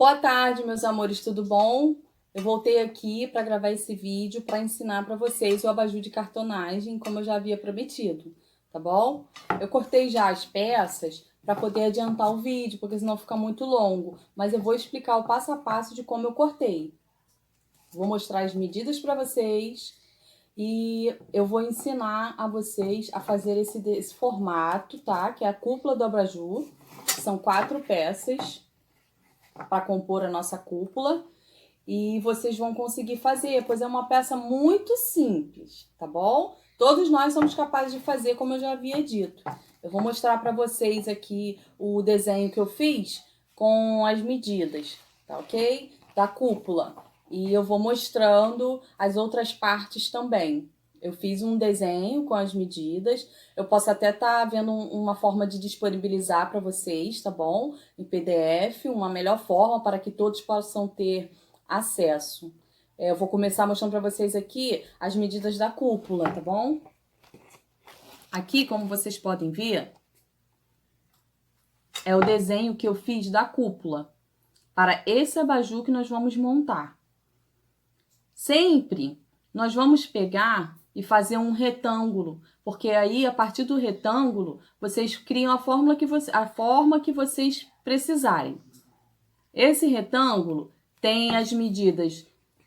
Boa tarde, meus amores, tudo bom? Eu voltei aqui para gravar esse vídeo para ensinar para vocês o abajur de cartonagem, como eu já havia prometido, tá bom? Eu cortei já as peças para poder adiantar o vídeo, porque senão fica muito longo, mas eu vou explicar o passo a passo de como eu cortei. Vou mostrar as medidas para vocês e eu vou ensinar a vocês a fazer esse formato, tá? Que é a cúpula do abajur. São 4 peças para compor a nossa cúpula e vocês vão conseguir fazer, pois é uma peça muito simples, tá bom? Todos nós somos capazes de fazer, como eu já havia dito. Eu vou mostrar para vocês aqui o desenho que eu fiz com as medidas, tá ok? Da cúpula. E eu vou mostrando as outras partes também. Eu fiz um desenho com as medidas. Eu posso até estar vendo uma forma de disponibilizar para vocês, tá bom? Em PDF, uma melhor forma para que todos possam ter acesso. Eu vou começar mostrando para vocês aqui as medidas da cúpula, tá bom? Aqui, como vocês podem ver, é o desenho que eu fiz da cúpula para esse abajur que nós vamos montar. Sempre nós vamos pegar e fazer um retângulo, porque aí, a partir do retângulo, vocês criam a forma que vocês precisarem. Esse retângulo tem as medidas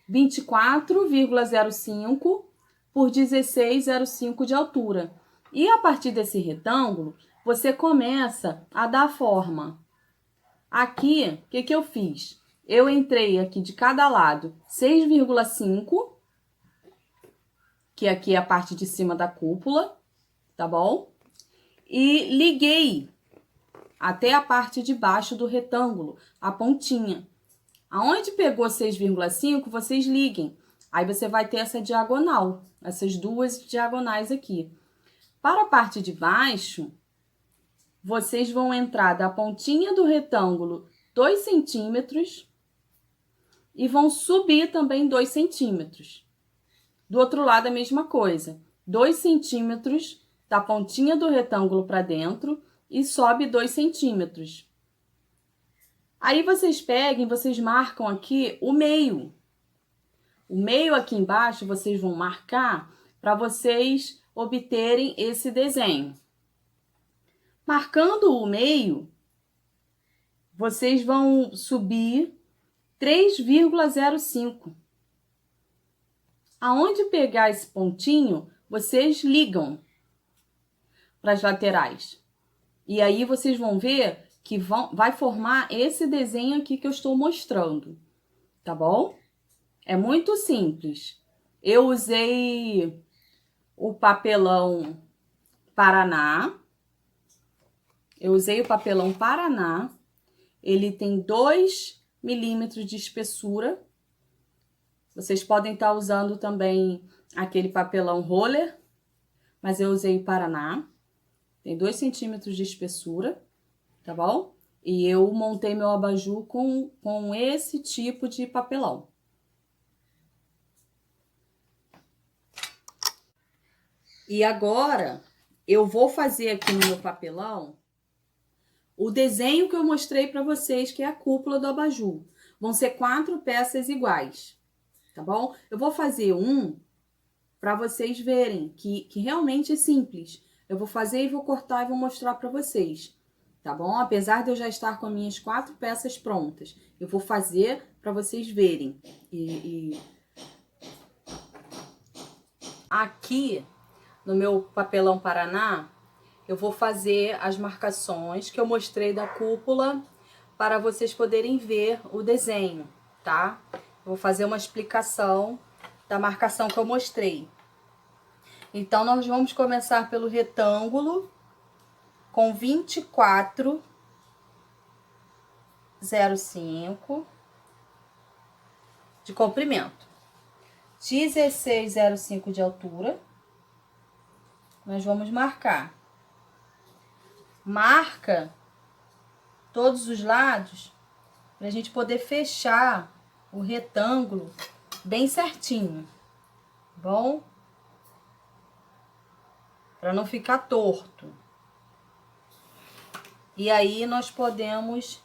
24,05 por 16,05 de altura. E a partir desse retângulo, você começa a dar forma. Aqui, o que eu fiz? Eu entrei aqui de cada lado 6,5, que aqui é a parte de cima da cúpula, tá bom? E liguei até a parte de baixo do retângulo, a pontinha. Aonde pegou 6,5, vocês liguem. Aí você vai ter essa diagonal, essas duas diagonais aqui. Para a parte de baixo, vocês vão entrar da pontinha do retângulo 2 centímetros e vão subir também 2 centímetros. Do outro lado, a mesma coisa. 2 centímetros da pontinha do retângulo para dentro e sobe 2 centímetros. Aí vocês pegam, vocês marcam aqui o meio. O meio aqui embaixo vocês vão marcar para vocês obterem esse desenho. Marcando o meio, vocês vão subir 3,05. Aonde pegar esse pontinho, vocês ligam para as laterais. E aí vocês vão ver que vai formar esse desenho aqui que eu estou mostrando, tá bom? É muito simples. Eu usei o papelão Paraná. Ele tem 2 milímetros de espessura. Vocês podem estar usando também aquele papelão roller, mas eu usei o Paraná. Tem 2 centímetros de espessura, tá bom? E eu montei meu abajur com esse tipo de papelão. E agora, eu vou fazer aqui no meu papelão o desenho que eu mostrei para vocês, que é a cúpula do abajur. Vão ser 4 peças iguais, tá bom? Eu vou fazer um para vocês verem que realmente é simples. Eu vou fazer e vou cortar e vou mostrar para vocês, tá bom? Apesar de eu já estar com as minhas 4 peças prontas, eu vou fazer para vocês verem. Aqui, no meu papelão Paraná, eu vou fazer as marcações que eu mostrei da cúpula para vocês poderem ver o desenho, tá? Eu vou fazer uma explicação da marcação que eu mostrei. Então, nós vamos começar pelo retângulo com 24,05 de comprimento, 16,05 de altura. Nós vamos marcar. Marca todos os lados para a gente poder fechar o retângulo bem certinho, bom? Para não ficar torto. E aí nós podemos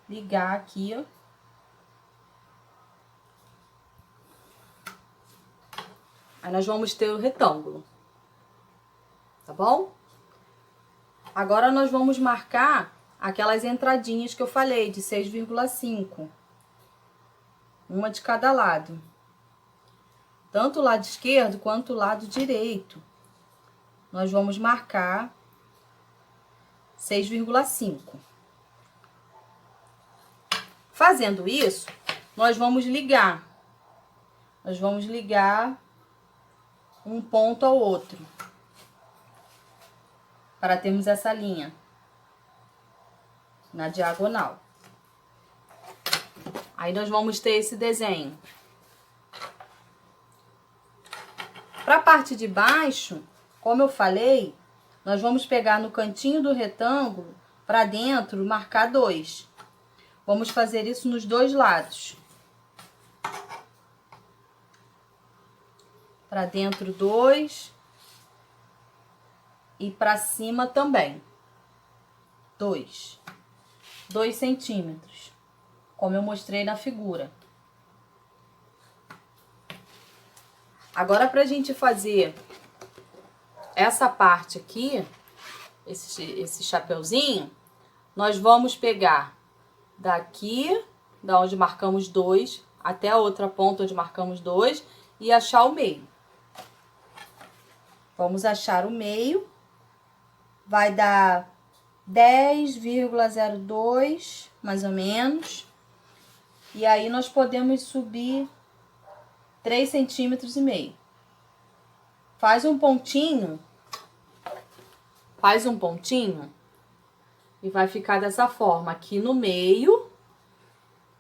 ligar aqui, ó, Aí nós vamos ter o retângulo. Tá bom? Agora nós vamos marcar aquelas entradinhas que eu falei, de 6,5. Uma de cada lado. Tanto o lado esquerdo quanto o lado direito. Nós vamos marcar 6,5. Fazendo isso, nós vamos ligar. Nós vamos ligar um ponto ao outro. Para termos essa linha na diagonal. Aí nós vamos ter esse desenho. Para a parte de baixo, como eu falei, nós vamos pegar no cantinho do retângulo, para dentro, marcar 2. Vamos fazer isso nos dois lados. Para dentro 2 e para cima também. 2 centímetros, como eu mostrei na figura. Agora, para a gente fazer essa parte aqui, esse chapeuzinho, nós vamos pegar daqui, da onde marcamos 2, até a outra ponta onde marcamos 2, e achar o meio. Vamos achar o meio, vai dar 10,02, mais ou menos. E aí, nós podemos subir 3,5 centímetros. Faz um pontinho e vai ficar dessa forma, aqui no meio,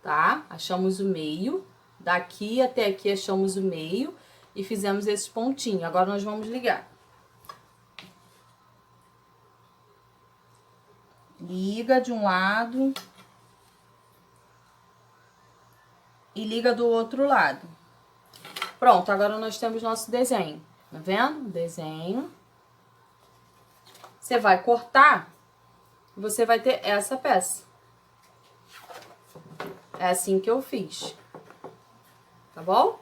tá? Achamos o meio, daqui até aqui achamos o meio e fizemos esse pontinho. Agora nós vamos ligar. Liga de um lado e liga do outro lado. Pronto, agora nós temos nosso desenho. Tá vendo? Desenho. Você vai cortar e você vai ter essa peça. É assim que eu fiz. Tá bom?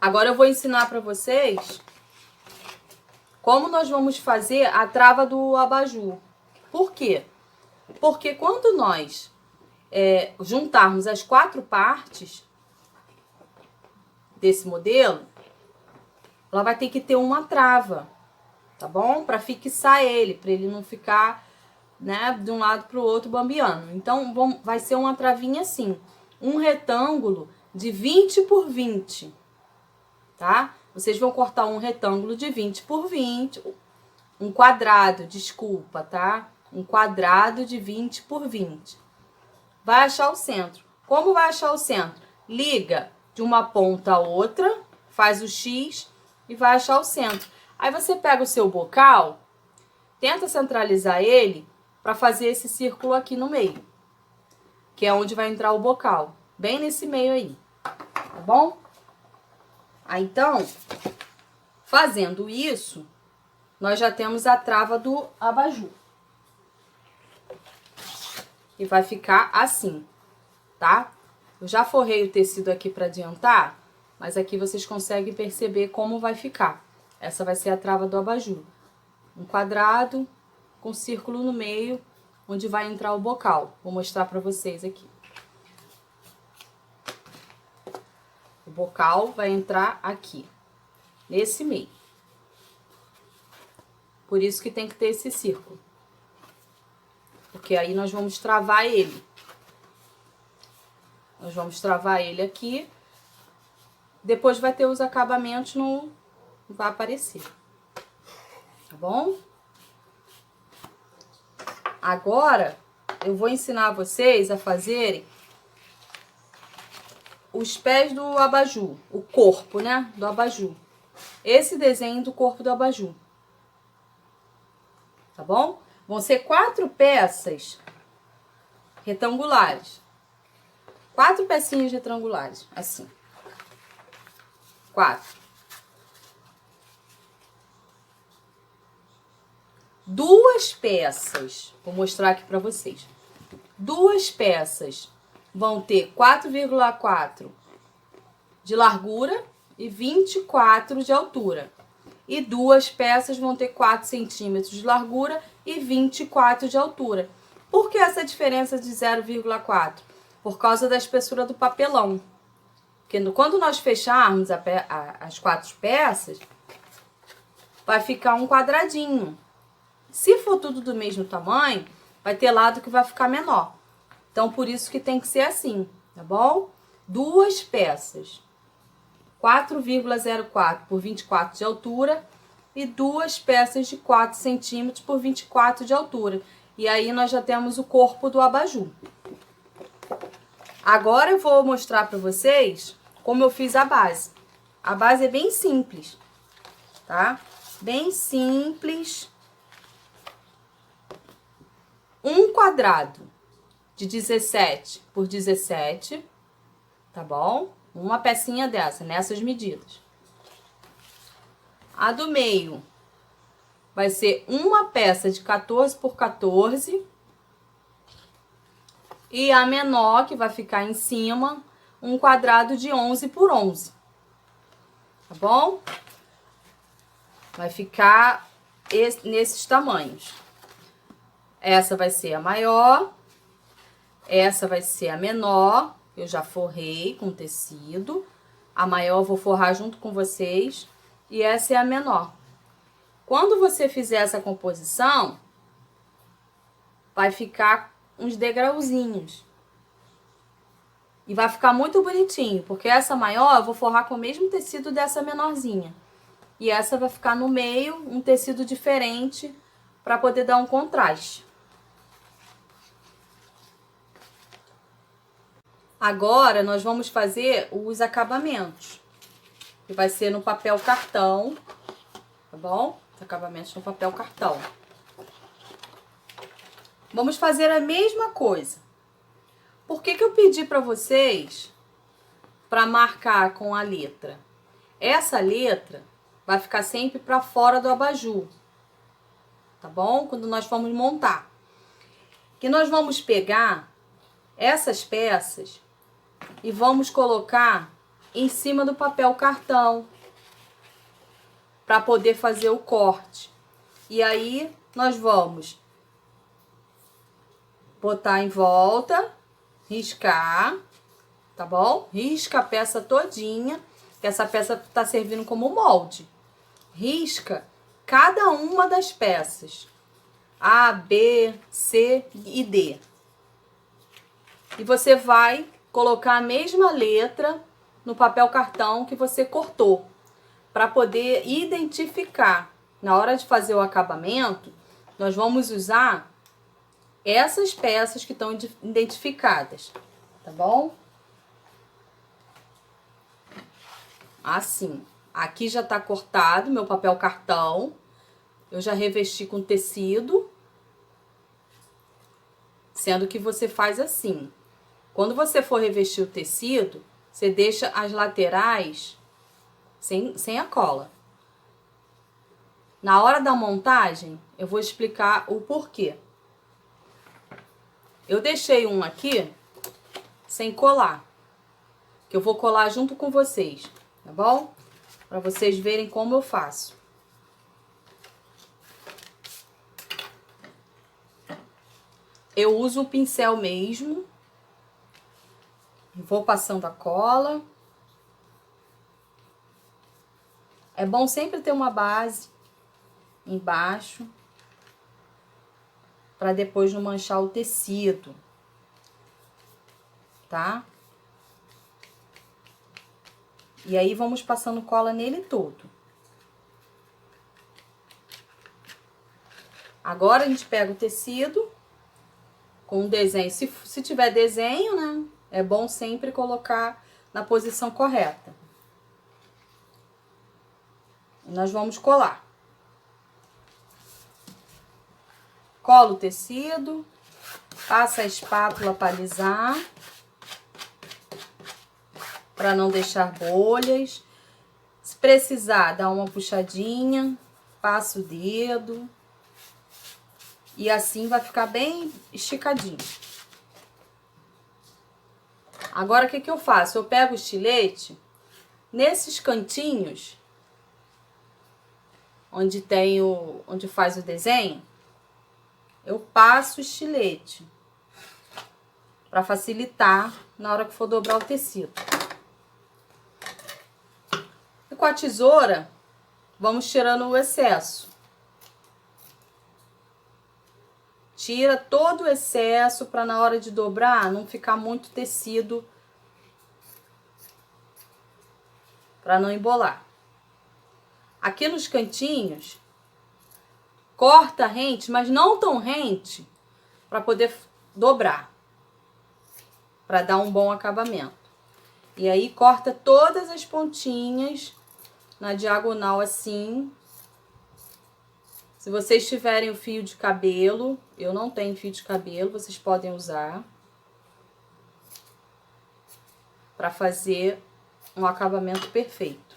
Agora eu vou ensinar para vocês como nós vamos fazer a trava do abajur. Por quê? Porque quando nós juntarmos as 4 partes desse modelo, ela vai ter que ter uma trava, tá bom? Para fixar ele, para ele não ficar, né, de um lado para o outro bambeando. Então, vai ser uma travinha assim, um retângulo de 20 por 20, tá? Vocês vão cortar um retângulo de 20 por 20, um quadrado, desculpa, tá? Um quadrado de 20 por 20. Vai achar o centro. Como vai achar o centro? Liga de uma ponta a outra, faz o X e vai achar o centro. Aí você pega o seu bocal, tenta centralizar ele para fazer esse círculo aqui no meio, que é onde vai entrar o bocal, bem nesse meio aí, tá bom? Aí, então, fazendo isso, nós já temos a trava do abajur. E vai ficar assim, tá? Eu já forrei o tecido aqui para adiantar, mas aqui vocês conseguem perceber como vai ficar. Essa vai ser a trava do abajur. Um quadrado com círculo no meio, onde vai entrar o bocal. Vou mostrar para vocês aqui. O bocal vai entrar aqui, nesse meio. Por isso que tem que ter esse círculo. Porque aí nós vamos travar ele. Nós vamos travar ele aqui. Depois vai ter os acabamentos, não vai aparecer. Tá bom? Agora, eu vou ensinar vocês a fazerem os pés do abajur. O corpo, né? Do abajur. Esse desenho do corpo do abajur. Tá bom? Vão ser 4 peças retangulares. 4 pecinhas retangulares, assim. 4. 2 peças, vou mostrar aqui pra vocês. 2 peças vão ter 4,4 de largura e 24 de altura. E 2 peças vão ter 4 centímetros de largura e 24 de altura. Por que essa diferença de 0,4? Por causa da espessura do papelão. Porque quando nós fecharmos as 4 peças, vai ficar um quadradinho. Se for tudo do mesmo tamanho, vai ter lado que vai ficar menor. Então, por isso que tem que ser assim, tá bom? 2 peças, 4,04 por 24 de altura e 2 peças de 4 centímetros por 24 de altura. E aí, nós já temos o corpo do abajur. Agora, eu vou mostrar para vocês como eu fiz a base. A base é bem simples, tá? Bem simples. Um quadrado de 17 por 17, tá bom? Uma pecinha dessa, nessas medidas. A do meio vai ser uma peça de 14 por 14. E a menor, que vai ficar em cima, um quadrado de 11 por 11. Tá bom? Vai ficar nesses tamanhos. Essa vai ser a maior. Essa vai ser a menor. Eu já forrei com tecido. A maior eu vou forrar junto com vocês. E essa é a menor. Quando você fizer essa composição, vai ficar uns degrauzinhos. E vai ficar muito bonitinho, porque essa maior eu vou forrar com o mesmo tecido dessa menorzinha. E essa vai ficar no meio, um tecido diferente, para poder dar um contraste. Agora, nós vamos fazer os acabamentos. Que vai ser no papel cartão, tá bom? Os acabamentos no papel cartão. Vamos fazer a mesma coisa. Por que eu pedi para vocês para marcar com a letra? Essa letra vai ficar sempre para fora do abajur, tá bom? Quando nós formos montar. Que nós vamos pegar essas peças e vamos colocar em cima do papel cartão para poder fazer o corte. E aí nós vamos botar em volta, riscar, tá bom? Risca a peça todinha, que essa peça tá servindo como molde. Risca cada uma das peças, A, B, C e D. E você vai colocar a mesma letra no papel cartão que você cortou, para poder identificar. Na hora de fazer o acabamento, nós vamos usar essas peças que estão identificadas, tá bom? Assim, aqui já tá cortado meu papel cartão, eu já revesti com tecido, sendo que você faz assim. Quando você for revestir o tecido, você deixa as laterais sem a cola. Na hora da montagem, eu vou explicar o porquê. Eu deixei um aqui sem colar, que eu vou colar junto com vocês, tá bom? Para vocês verem como eu faço. Eu uso o pincel mesmo. Vou passando a cola. É bom sempre ter uma base embaixo, para depois não manchar o tecido, tá? E aí, vamos passando cola nele todo. Agora, a gente pega o tecido com o desenho. Se tiver desenho, né? É bom sempre colocar na posição correta. E nós vamos colar. Cola o tecido, passa a espátula para alisar, para não deixar bolhas. Se precisar, dá uma puxadinha, passa o dedo. E assim vai ficar bem esticadinho. Agora, o que eu faço? Eu pego o estilete, nesses cantinhos, onde faz o desenho, eu passo o estilete, para facilitar na hora que for dobrar o tecido. E com a tesoura, vamos tirando o excesso. Tira todo o excesso para na hora de dobrar não ficar muito tecido, para não embolar. Aqui nos cantinhos, corta rente, mas não tão rente, para poder dobrar, para dar um bom acabamento. E aí corta todas as pontinhas na diagonal assim. Se vocês tiverem o fio de cabelo, eu não tenho fio de cabelo, vocês podem usar para fazer um acabamento perfeito.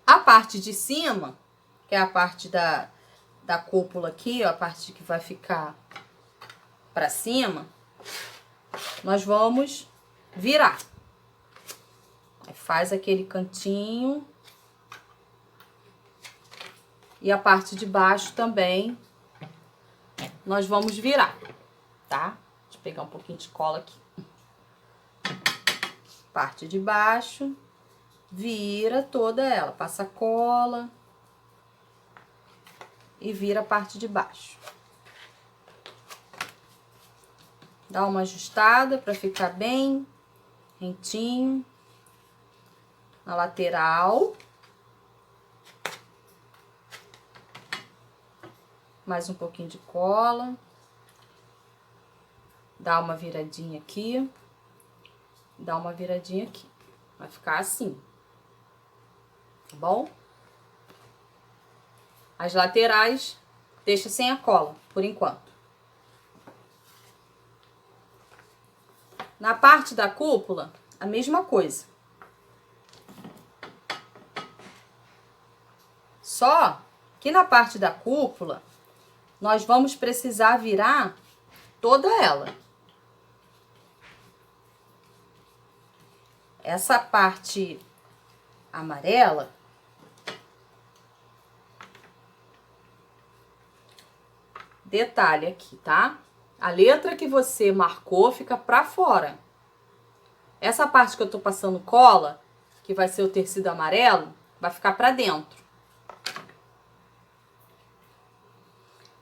A parte de cima, que é a parte da cúpula aqui, ó, a parte que vai ficar para cima, nós vamos virar. Aí faz aquele cantinho. E a parte de baixo também, nós vamos virar, tá? Deixa eu pegar um pouquinho de cola aqui. Parte de baixo, vira toda ela, passa cola e vira a parte de baixo. Dá uma ajustada para ficar bem rentinho na lateral. Mais um pouquinho de cola. Dá uma viradinha aqui. Dá uma viradinha aqui. Vai ficar assim. Tá bom? As laterais, deixa sem a cola, por enquanto. Na parte da cúpula, a mesma coisa. Só que na parte da cúpula, nós vamos precisar virar toda ela. Essa parte amarela, detalhe aqui, tá? A letra que você marcou fica pra fora. Essa parte que eu tô passando cola, que vai ser o tecido amarelo, vai ficar pra dentro.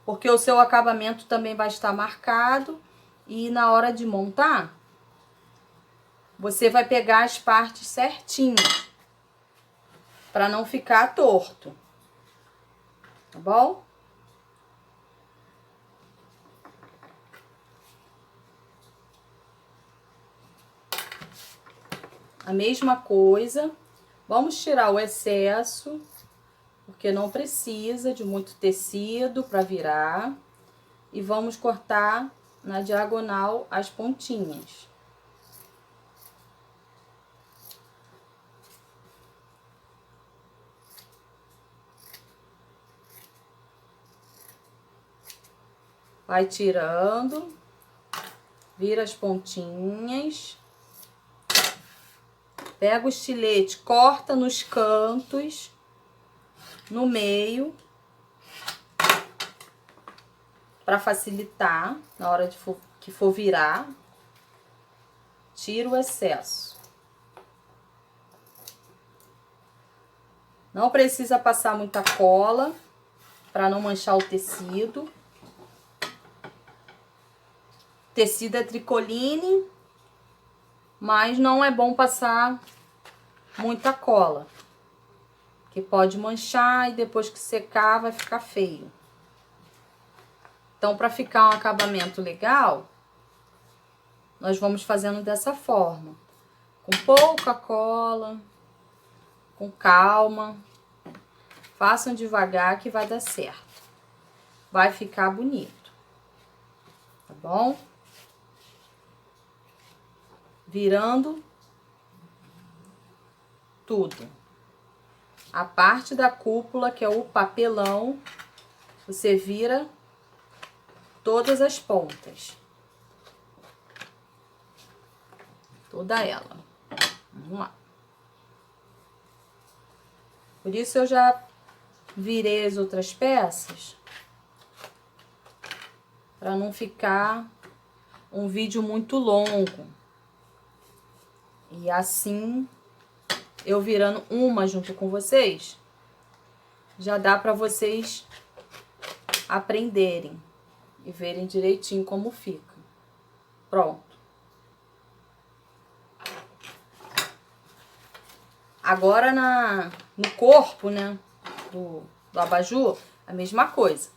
Porque o seu acabamento também vai estar marcado e na hora de montar, você vai pegar as partes certinhas, para não ficar torto, tá bom? A mesma coisa, vamos tirar o excesso, porque não precisa de muito tecido para virar. E vamos cortar na diagonal as pontinhas. Vai tirando, vira as pontinhas. Pega o estilete, corta nos cantos, no meio, para facilitar na hora que for virar. Tira o excesso. Não precisa passar muita cola para não manchar o tecido. O tecido é tricoline, mas não é bom passar muita cola, que pode manchar e depois que secar vai ficar feio. Então, para ficar um acabamento legal, nós vamos fazendo dessa forma, com pouca cola, com calma. Façam devagar que vai dar certo. Vai ficar bonito, tá bom? Virando tudo. A parte da cúpula, que é o papelão, você vira todas as pontas. Toda ela. Vamos lá. Por isso eu já virei as outras peças, para não ficar um vídeo muito longo. E assim, eu virando uma junto com vocês, já dá para vocês aprenderem e verem direitinho como fica. Pronto. Agora no corpo, né, do abajur, a mesma coisa.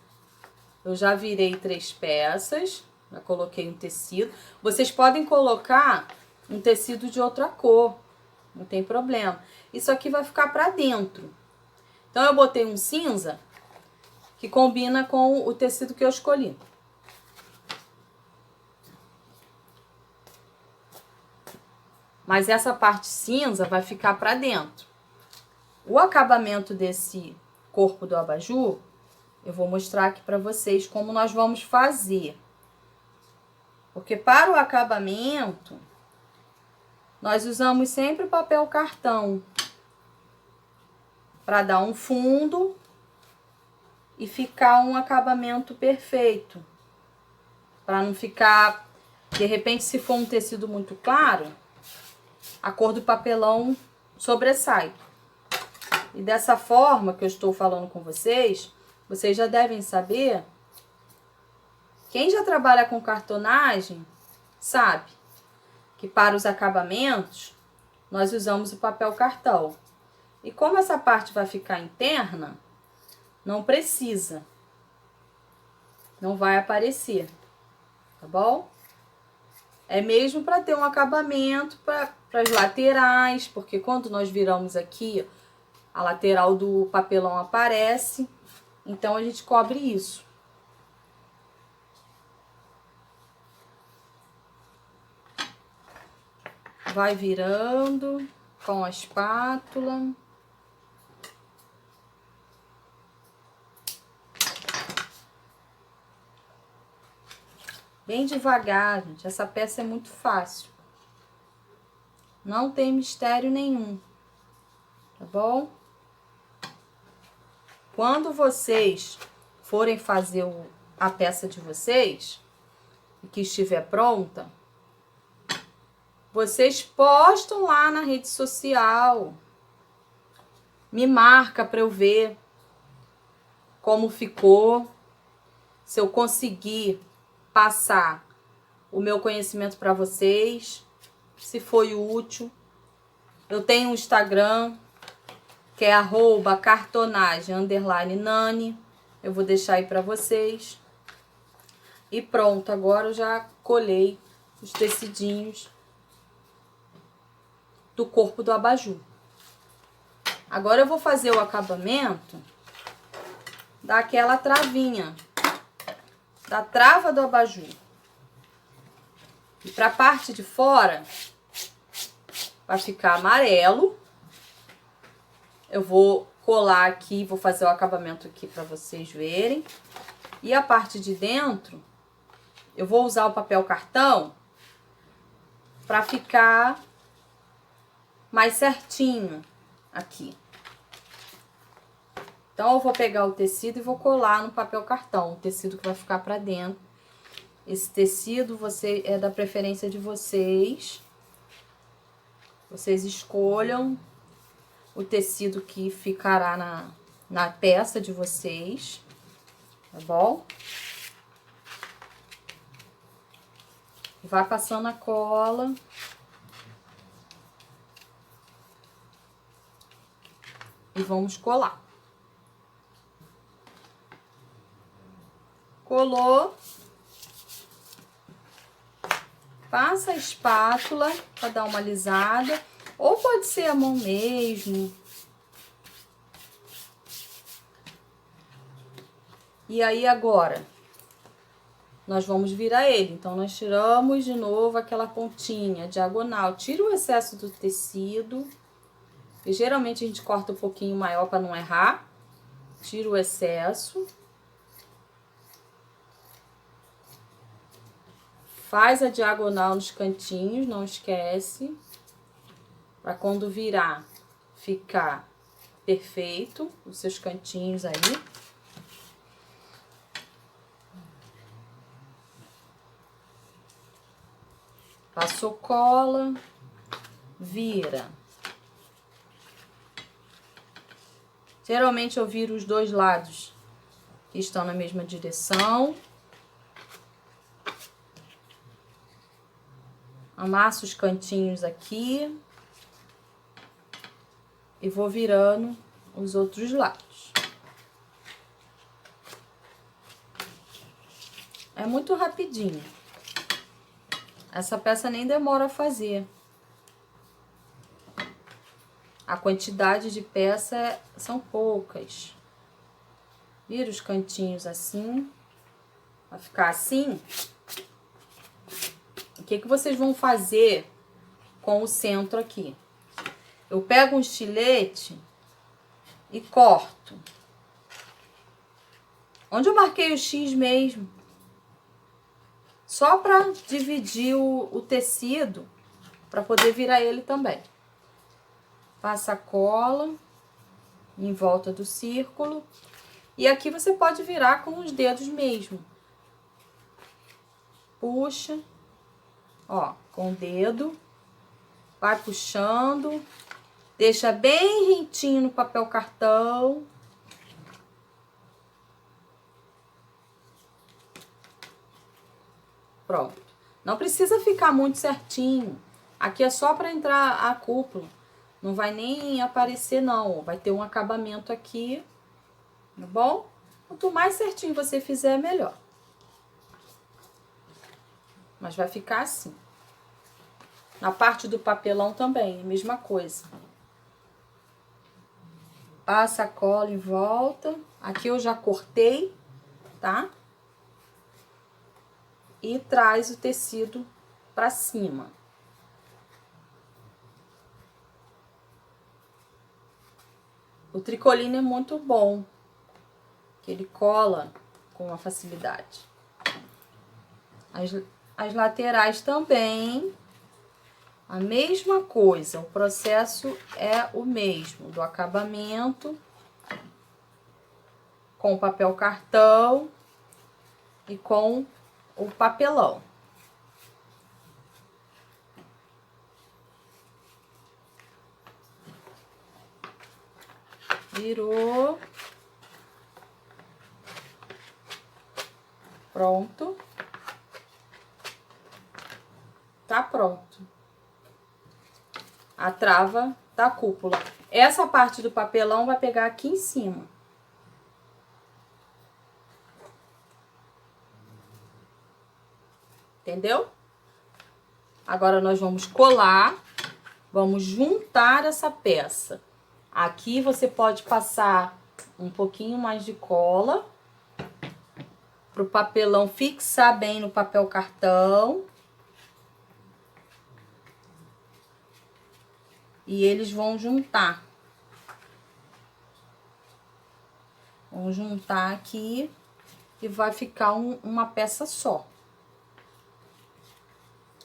Eu já virei 3 peças, já coloquei um tecido. Vocês podem colocar um tecido de outra cor, não tem problema. Isso aqui vai ficar pra dentro. Então, eu botei um cinza que combina com o tecido que eu escolhi. Mas essa parte cinza vai ficar pra dentro. O acabamento desse corpo do abajur, eu vou mostrar aqui pra vocês como nós vamos fazer. Porque para o acabamento, nós usamos sempre o papel cartão para dar um fundo e ficar um acabamento perfeito. Para não ficar, de repente, se for um tecido muito claro, a cor do papelão sobressai. E dessa forma que eu estou falando com vocês, vocês já devem saber. Quem já trabalha com cartonagem sabe que para os acabamentos nós usamos o papel cartão. E como essa parte vai ficar interna, não precisa. Não vai aparecer, tá bom? É mesmo para ter um acabamento para as laterais, porque quando nós viramos aqui, a lateral do papelão aparece, então a gente cobre isso. Vai virando com a espátula. Bem devagar, gente. Essa peça é muito fácil. Não tem mistério nenhum. Tá bom? Quando vocês forem fazer a peça de vocês, e que estiver pronta, vocês postam lá na rede social. Me marca para eu ver como ficou. Se eu conseguir passar o meu conhecimento para vocês, se foi útil. Eu tenho um Instagram, que é @cartonagem_nani. Eu vou deixar aí para vocês. E pronto, agora eu já colei os tecidinhos do corpo do abajur. Agora eu vou fazer o acabamento daquela travinha, da trava do abajur. E para a parte de fora vai ficar amarelo. Eu vou colar aqui, vou fazer o acabamento aqui para vocês verem. E a parte de dentro, eu vou usar o papel cartão para ficar mais certinho aqui. Então, eu vou pegar o tecido e vou colar no papel cartão, o tecido que vai ficar para dentro. Esse tecido é da preferência de vocês. Vocês escolham o tecido que ficará na peça de vocês, tá bom? Vai passando a cola. E vamos colar. Colou. Passa a espátula para dar uma alisada. Ou pode ser a mão mesmo. E aí agora, nós vamos virar ele. Então, nós tiramos de novo aquela pontinha diagonal. Tira o excesso do tecido. E geralmente a gente corta um pouquinho maior para não errar. Tira o excesso. Faz a diagonal nos cantinhos, não esquece. Para quando virar, ficar perfeito os seus cantinhos aí. Passou cola, vira. Geralmente eu viro os dois lados que estão na mesma direção. Amasso os cantinhos aqui. E vou virando os outros lados. É muito rapidinho. Essa peça nem demora a fazer. A quantidade de peça são poucas. Vira os cantinhos assim. Vai ficar assim. O que vocês vão fazer com o centro aqui? Eu pego um estilete e corto. Onde eu marquei o X mesmo. Só para dividir o tecido, para poder virar ele também. Passa a cola em volta do círculo. E aqui você pode virar com os dedos mesmo. Puxa. Ó, com o dedo. Vai puxando. Deixa bem rentinho no papel cartão. Pronto. Não precisa ficar muito certinho. Aqui é só para entrar a cúpula. Não vai nem aparecer, não. Vai ter um acabamento aqui. Tá bom? Quanto mais certinho você fizer, melhor. Mas vai ficar assim. Na parte do papelão também, mesma coisa. Passa a cola em volta. Aqui eu já cortei, tá? E traz o tecido pra cima. O tricoline é muito bom, que ele cola com uma facilidade. As laterais também, a mesma coisa, o processo é o mesmo, do acabamento com o papel cartão e com o papelão. Virou. Pronto. Tá pronto. A trava da cúpula. Essa parte do papelão vai pegar aqui em cima. Entendeu? Agora nós vamos colar, vamos juntar essa peça. Aqui você pode passar um pouquinho mais de cola para o papelão fixar bem no papel cartão. E eles vão juntar. Vão juntar aqui e vai ficar uma peça só.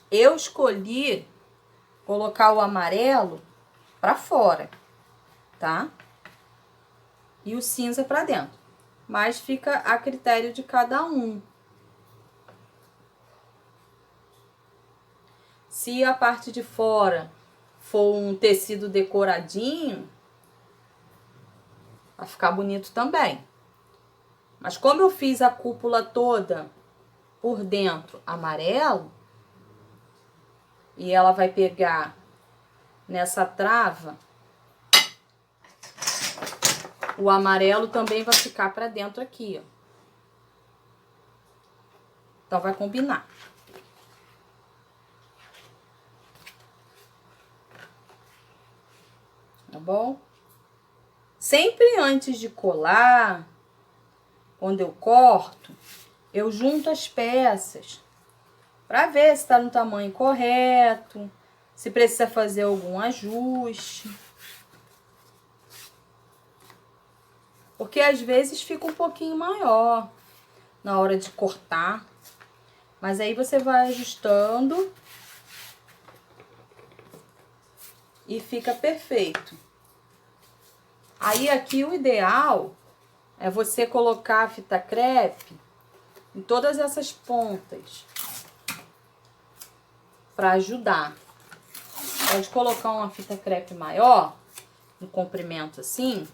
Eu escolhi colocar o amarelo para fora, tá? E o cinza para dentro. Mas fica a critério de cada um. Se a parte de fora for um tecido decoradinho, vai ficar bonito também. Mas como eu fiz a cúpula toda por dentro amarelo, e ela vai pegar nessa trava, o amarelo também vai ficar pra dentro aqui, ó. Então, vai combinar. Tá bom? Sempre antes de colar, quando eu corto, eu junto as peças pra ver se tá no tamanho correto, se precisa fazer algum ajuste. Porque às vezes fica um pouquinho maior na hora de cortar. Mas aí você vai ajustando e fica perfeito. Aí aqui o ideal é você colocar a fita crepe em todas essas pontas para ajudar. Pode colocar uma fita crepe maior, um comprimento assim.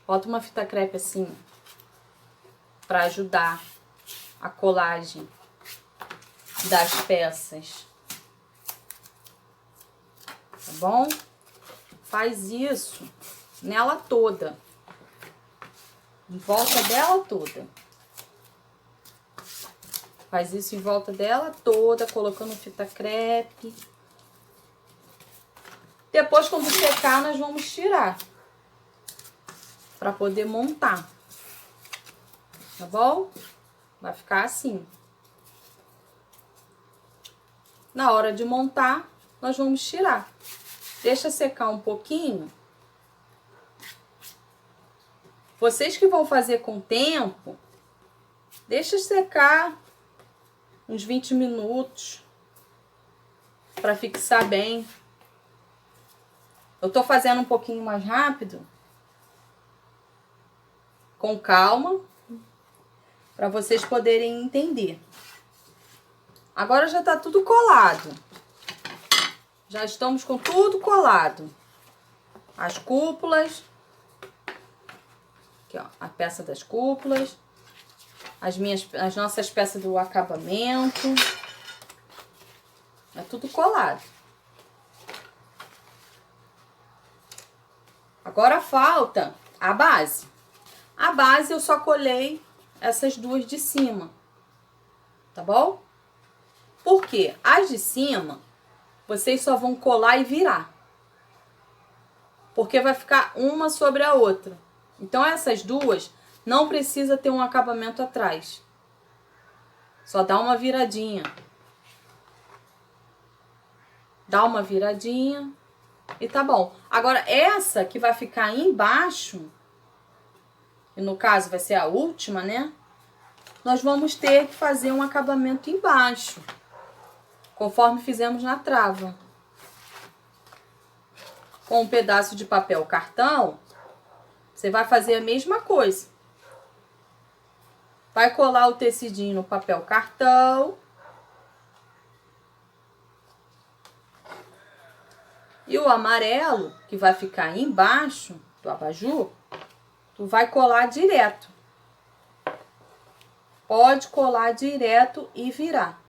Bota uma fita crepe assim para ajudar a colagem das peças. Tá bom? Faz isso nela toda. Em volta dela toda. Faz isso em volta dela toda, colocando fita crepe. Depois, quando secar, nós vamos tirar. Pra poder montar. Tá bom? Vai ficar assim. Na hora de montar, nós vamos tirar. Deixa secar um pouquinho. Vocês que vão fazer com tempo, deixa secar uns 20 minutos para fixar bem. Eu tô fazendo um pouquinho mais rápido, com calma, para vocês poderem entender. Agora já tá tudo colado. Já estamos com tudo colado. As cúpulas. Aqui, ó, a peça das cúpulas. As nossas peças do acabamento. É tudo colado. Agora falta a base. A base eu só colei essas duas de cima. Tá bom? Por quê? As de cima, vocês só vão colar e virar. Porque vai ficar uma sobre a outra. Então, essas duas não precisa ter um acabamento atrás. Só dá uma viradinha. Dá uma viradinha e tá bom. Agora, essa que vai ficar embaixo, e no caso vai ser a última, né? Nós vamos ter que fazer um acabamento embaixo. Conforme fizemos na trava. Com um pedaço de papel cartão, você vai fazer a mesma coisa. Vai colar o tecidinho no papel cartão. E o amarelo, que vai ficar embaixo do abajur, tu vai colar direto. Pode colar direto e virar.